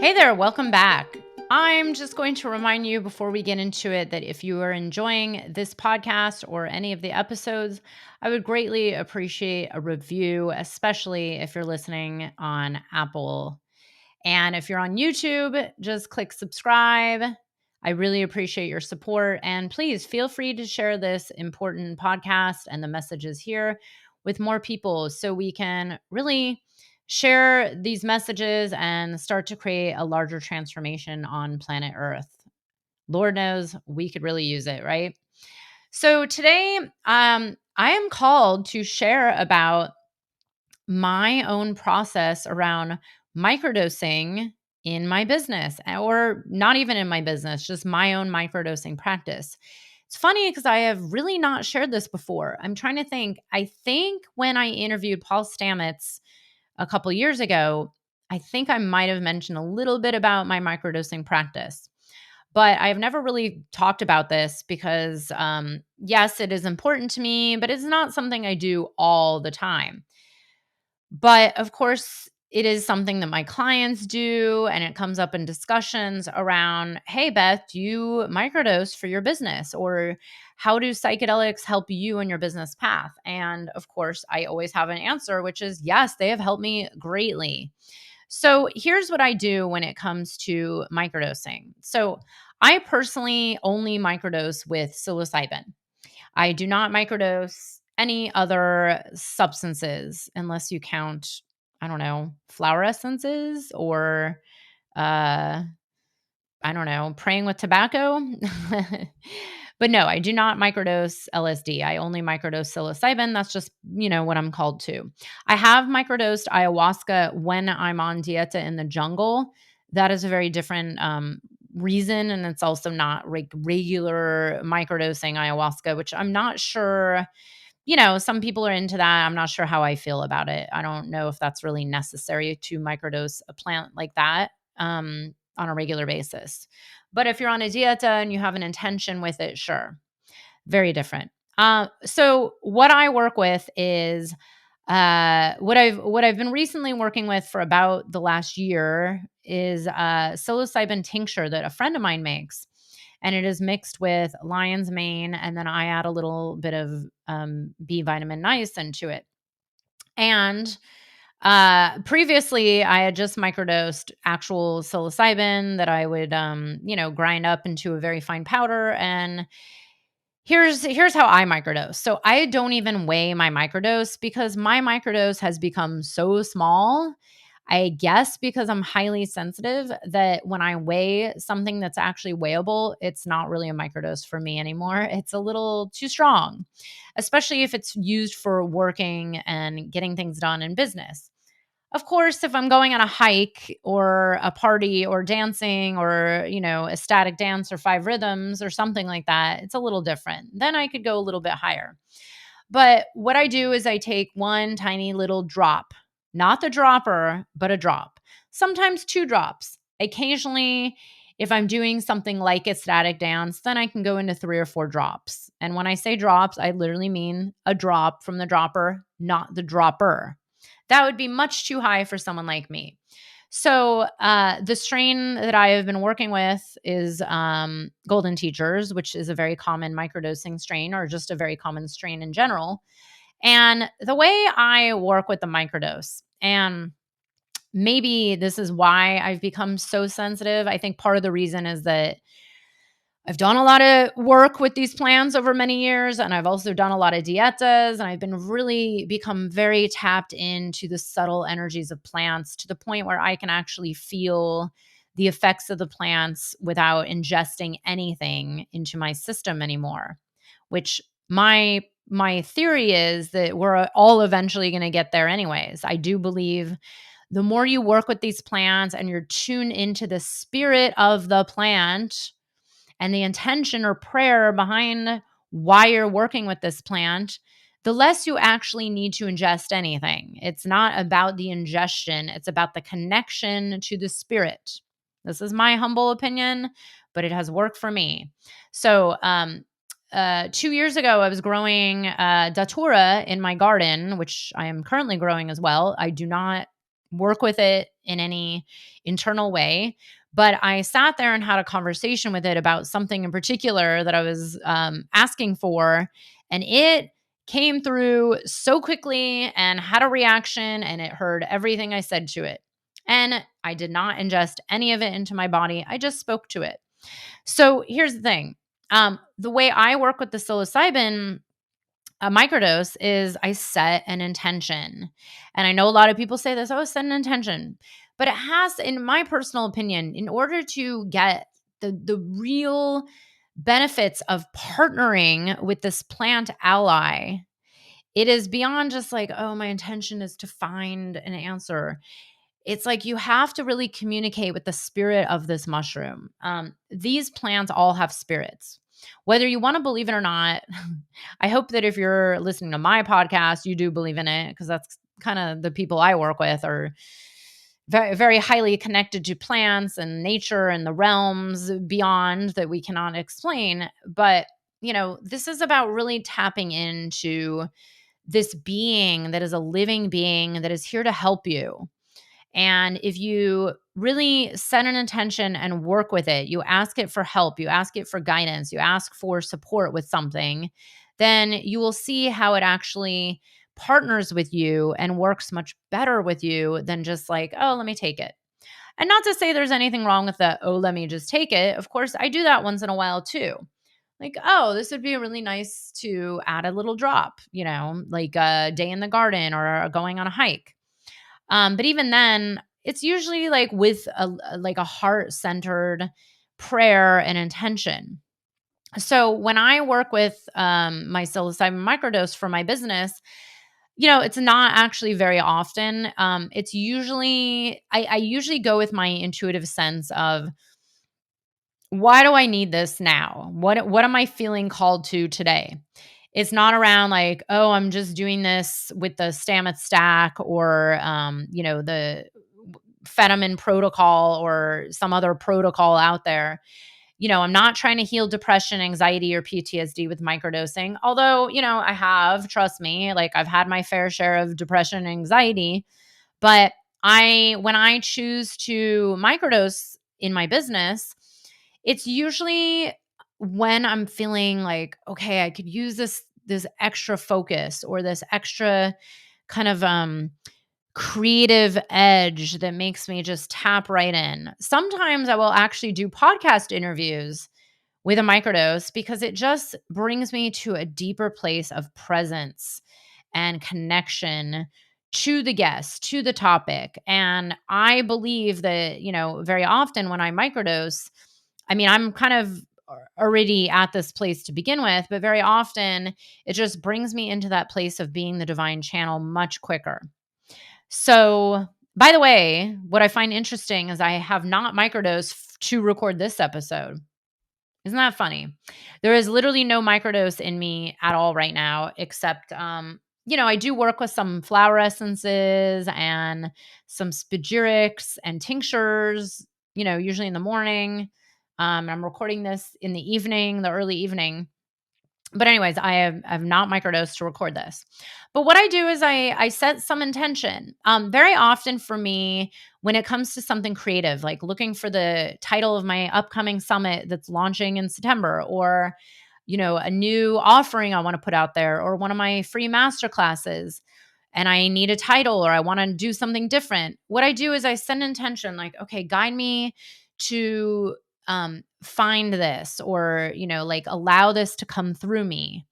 Hey there, welcome back. I'm just going to remind you before we get into it that if you are enjoying this podcast or any of the episodes, I would greatly appreciate a review, especially if you're listening on Apple. And if you're on YouTube, just click subscribe. I really appreciate your support. And please feel free to share this important podcast and the messages here with more people so we can really share these messages and start to create a larger transformation on planet Earth. Lord knows we could really use it, right? So today, I am called to share about my own process around microdosing in my business, or not even in my business, just my own microdosing practice. It's funny because I have really not shared this before. I'm trying to think. I think when I interviewed Paul Stamets a couple years ago, I think I might have mentioned a little bit about my microdosing practice. But I've never really talked about this because, yes, it is important to me, but it's not something I do all the time. But of course, it is something that my clients do, and it comes up in discussions around, hey, Beth, do you microdose for your business? Or how do psychedelics help you in your business path? And of course, I always have an answer, which is yes, they have helped me greatly. So here's what I do when it comes to microdosing. So I personally only microdose with psilocybin. I do not microdose any other substances unless you count, I don't know, flower essences or uh I don't know, praying with tobacco. But no, I do not microdose LSD. I only microdose psilocybin. That's just, what I'm called to. I have microdosed ayahuasca when I'm on dieta in the jungle. That is a very different reason. And it's also not regular microdosing ayahuasca, which I'm not sure. Some people are into that. I'm not sure how I feel about it. I don't know if that's really necessary to microdose a plant like that on a regular basis. But if you're on a dieta and you have an intention with it, sure, very different. So what I work with is what I've been recently working with for about the last year is psilocybin tincture that a friend of mine makes, and it is mixed with lion's mane, and then I add a little bit of B vitamin niacin to it. And previously, I had just microdosed actual psilocybin that I would, grind up into a very fine powder. And here's how I microdose. So I don't even weigh my microdose because my microdose has become so small. I guess because I'm highly sensitive that when I weigh something that's actually weighable, it's not really a microdose for me anymore. It's a little too strong, especially if it's used for working and getting things done in business. Of course, if I'm going on a hike or a party or dancing or, a static dance or five rhythms or something like that, it's a little different. Then I could go a little bit higher. But what I do is I take one tiny little drop, not the dropper, but a drop, sometimes two drops. Occasionally, if I'm doing something like a static dance, then I can go into three or four drops. And when I say drops, I literally mean a drop from the dropper, not the dropper. That would be much too high for someone like me. So the strain that I have been working with is Golden Teachers, which is a very common microdosing strain, or just a very common strain in general. And the way I work with the microdose, and maybe this is why I've become so sensitive. I think part of the reason is that I've done a lot of work with these plants over many years, and I've also done a lot of dietas, and I've been really become very tapped into the subtle energies of plants to the point where I can actually feel the effects of the plants without ingesting anything into my system anymore, which my theory is that we're all eventually going to get there anyways. I do believe the more you work with these plants and you're tuned into the spirit of the plant and the intention or prayer behind why you're working with this plant, the less you actually need to ingest anything. It's not about the ingestion, it's about the connection to the spirit. This is my humble opinion, but it has worked for me. So, 2 years ago, I was growing datura in my garden, which I am currently growing as well. I do not work with it in any internal way. But I sat there and had a conversation with it about something in particular that I was asking for. And it came through so quickly and had a reaction, and it heard everything I said to it. And I did not ingest any of it into my body. I just spoke to it. So here's the thing. The way I work with the psilocybin microdose is I set an intention. And I know a lot of people say this, oh, set an intention. But it has, in my personal opinion, in order to get the real benefits of partnering with this plant ally, it is beyond just like, oh, my intention is to find an answer. It's like you have to really communicate with the spirit of this mushroom. These plants all have spirits. Whether you want to believe it or not, I hope that if you're listening to my podcast, you do believe in it, because that's kind of the people I work with are very, very highly connected to plants and nature and the realms beyond that we cannot explain. But, this is about really tapping into this being that is a living being that is here to help you. And if you really set an intention and work with it, you ask it for help, you ask it for guidance, you ask for support with something, then you will see how it actually partners with you and works much better with you than just like, oh, let me take it. And not to say there's anything wrong with that, oh, let me just take it. Of course, I do that once in a while too. Like, oh, this would be really nice to add a little drop, like a day in the garden or going on a hike. But even then, it's usually like with a heart-centered prayer and intention. So when I work with my psilocybin microdose for my business, it's not actually very often. It's usually I usually go with my intuitive sense of, why do I need this now? What am I feeling called to today? It's not around like, oh, I'm just doing this with the Stamets stack or the Fetterman protocol or some other protocol out there. I'm not trying to heal depression, anxiety, or PTSD with microdosing. Although, I have, trust me, like I've had my fair share of depression and anxiety. But when I choose to microdose in my business, it's usually when I'm feeling like, okay, I could use this extra focus or this extra kind of creative edge that makes me just tap right in. Sometimes I will actually do podcast interviews with a microdose because it just brings me to a deeper place of presence and connection to the guest, to the topic. And I believe that, very often when I microdose, I mean, I'm kind of already at this place to begin with, but very often it just brings me into that place of being the divine channel much quicker. So, by the way, what I find interesting is I have not microdosed to record this episode. Isn't that funny? There is literally no microdose in me at all right now, except, I do work with some flower essences and some spagyrics and tinctures, usually in the morning. I'm recording this in the evening, the early evening. But anyways, I have not microdosed to record this. But what I do is I set some intention. Very often for me, when it comes to something creative, like looking for the title of my upcoming summit that's launching in September, or a new offering I want to put out there, or one of my free master classes, and I need a title or I want to do something different. What I do is I set an intention, like, okay, guide me to find this, or like allow this to come through me.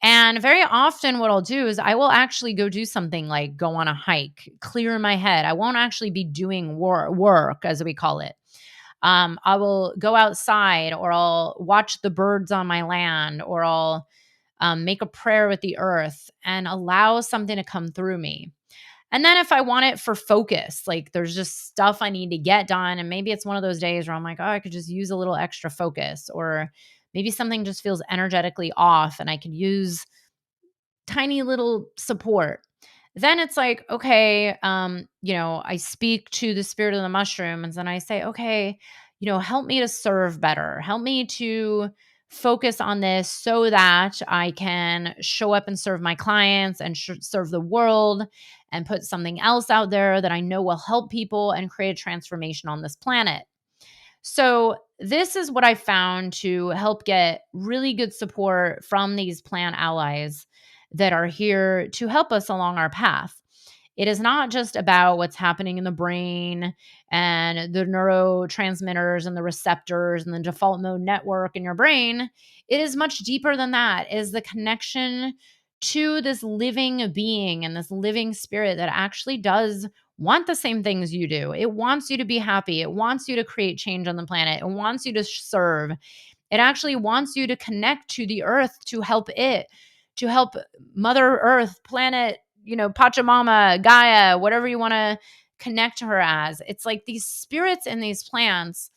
And very often what I'll do is I will actually go do something like go on a hike, clear my head. I won't actually be doing work, as we call it. I will go outside, or I'll watch the birds on my land, or I'll make a prayer with the earth and allow something to come through me. And then if I want it for focus, like there's just stuff I need to get done, and maybe it's one of those days where I'm like, oh, I could just use a little extra focus, or maybe something just feels energetically off and I could use tiny little support. Then it's like, okay, I speak to the spirit of the mushroom, and then I say, okay, help me to serve better. Help me to focus on this so that I can show up and serve my clients and serve the world and put something else out there that I know will help people and create a transformation on this planet. So, this is what I found to help get really good support from these plant allies that are here to help us along our path. It is not just about what's happening in the brain and the neurotransmitters and the receptors and the default mode network in your brain. It is much deeper than that. It is the connection to this living being and this living spirit that actually does want the same things you do. It wants you to be happy. It wants you to create change on the planet. It wants you to serve. It actually wants you to connect to the earth to help it, to help Mother Earth, planet, Pachamama, Gaia, whatever you want to connect to her as. It's like these spirits and these plants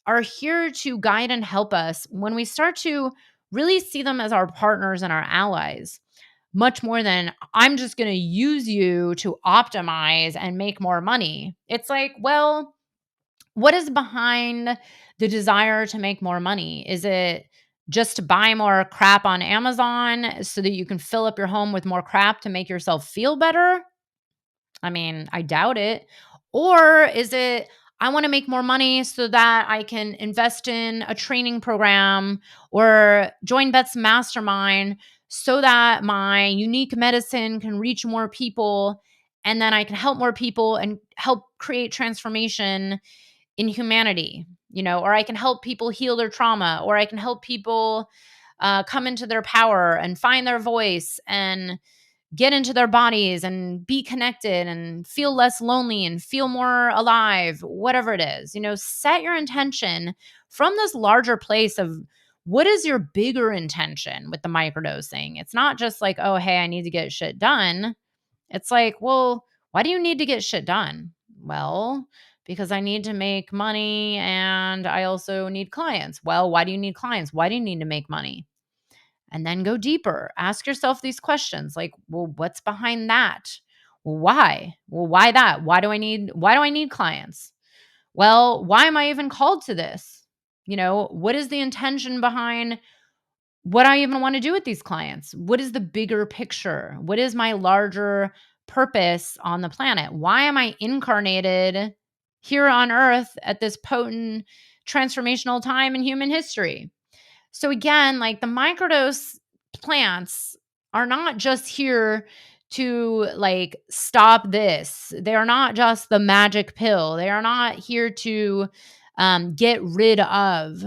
are here to guide and help us when we start to really see them as our partners and our allies, much more than I'm just going to use you to optimize and make more money. It's like, well, what is behind the desire to make more money? Is it just to buy more crap on Amazon so that you can fill up your home with more crap to make yourself feel better? I mean, I doubt it. Or is it, I want to make more money so that I can invest in a training program or join Beth's mastermind so that my unique medicine can reach more people and then I can help more people and help create transformation in humanity, or I can help people heal their trauma, or I can help people come into their power and find their voice and get into their bodies and be connected and feel less lonely and feel more alive, whatever it is. Set your intention from this larger place of what is your bigger intention with the microdosing. It's not just like, oh, hey, I need to get shit done. It's like, well, why do you need to get shit done? Well, because I need to make money and I also need clients. Well, why do you need clients? Why do you need to make money? And then go deeper. Ask yourself these questions like, well, what's behind that? Well, why? Well, why that? Why do I need clients? Well, why am I even called to this? What is the intention behind what I even want to do with these clients? What is the bigger picture? What is my larger purpose on the planet? Why am I incarnated here on earth at this potent transformational time in human history? So again, like the microdose plants are not just here to like stop this. They are not just the magic pill. They are not here to get rid of.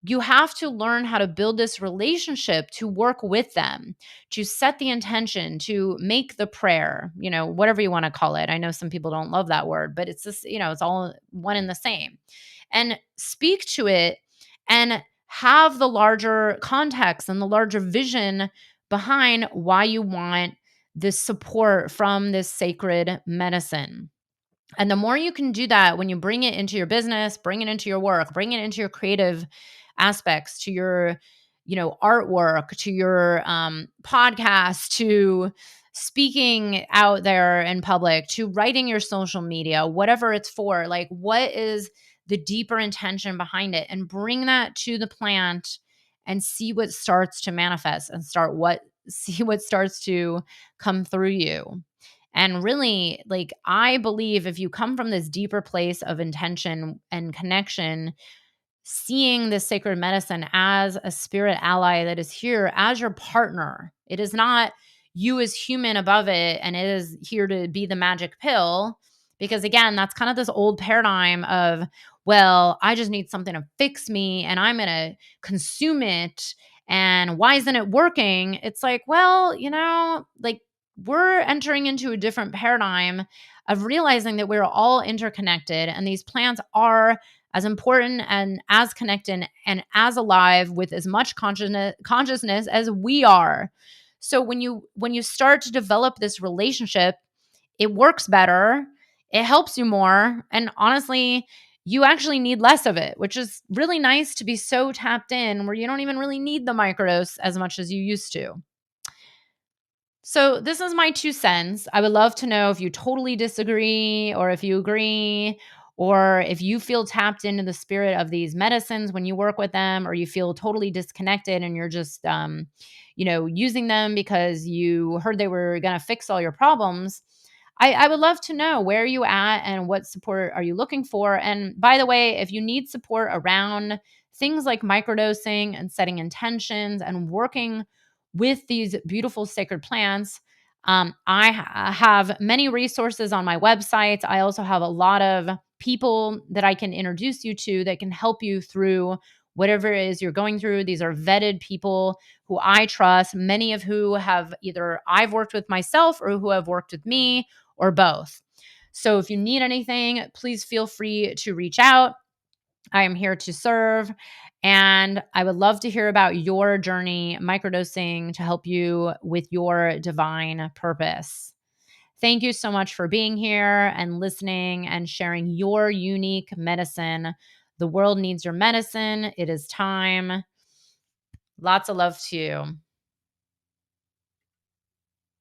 You have to learn how to build this relationship to work with them, to set the intention, to make the prayer, whatever you want to call it. I know some people don't love that word, but it's just, it's all one and the same. And speak to it and have the larger context and the larger vision behind why you want this support from this sacred medicine. And the more you can do that when you bring it into your business, bring it into your work, bring it into your creative aspects, to your, artwork, to your podcast, to speaking out there in public, to writing your social media, whatever it's for, like what is the deeper intention behind it, and bring that to the plant and see what starts to manifest and see what starts to come through you. And really, like, I believe if you come from this deeper place of intention and connection, seeing this sacred medicine as a spirit ally that is here as your partner, it is not you as human above it and it is here to be the magic pill. Because again, that's kind of this old paradigm of, well, I just need something to fix me and I'm going to consume it. And why isn't it working? It's like, well, like we're entering into a different paradigm of realizing that we're all interconnected and these plants are as important and as connected and as alive with as much consciousness as we are. So when you start to develop this relationship, it works better, it helps you more, and honestly, you actually need less of it, which is really nice to be so tapped in where you don't even really need the microdose as much as you used to. So, this is my 2 cents. I would love to know if you totally disagree or if you agree, or if you feel tapped into the spirit of these medicines when you work with them, or you feel totally disconnected and you're just, using them because you heard they were going to fix all your problems, I would love to know where are you at and what support are you looking for. And by the way, if you need support around things like microdosing and setting intentions and working with these beautiful sacred plants, I have many resources on my website. I also have a lot of people that I can introduce you to that can help you through whatever it is you're going through. These are vetted people who I trust, many of who have either I've worked with myself or who have worked with me or both. So if you need anything, please feel free to reach out. I am here to serve. And I would love to hear about your journey microdosing to help you with your divine purpose. Thank you so much for being here and listening and sharing your unique medicine. The world needs your medicine. It is time. Lots of love to you.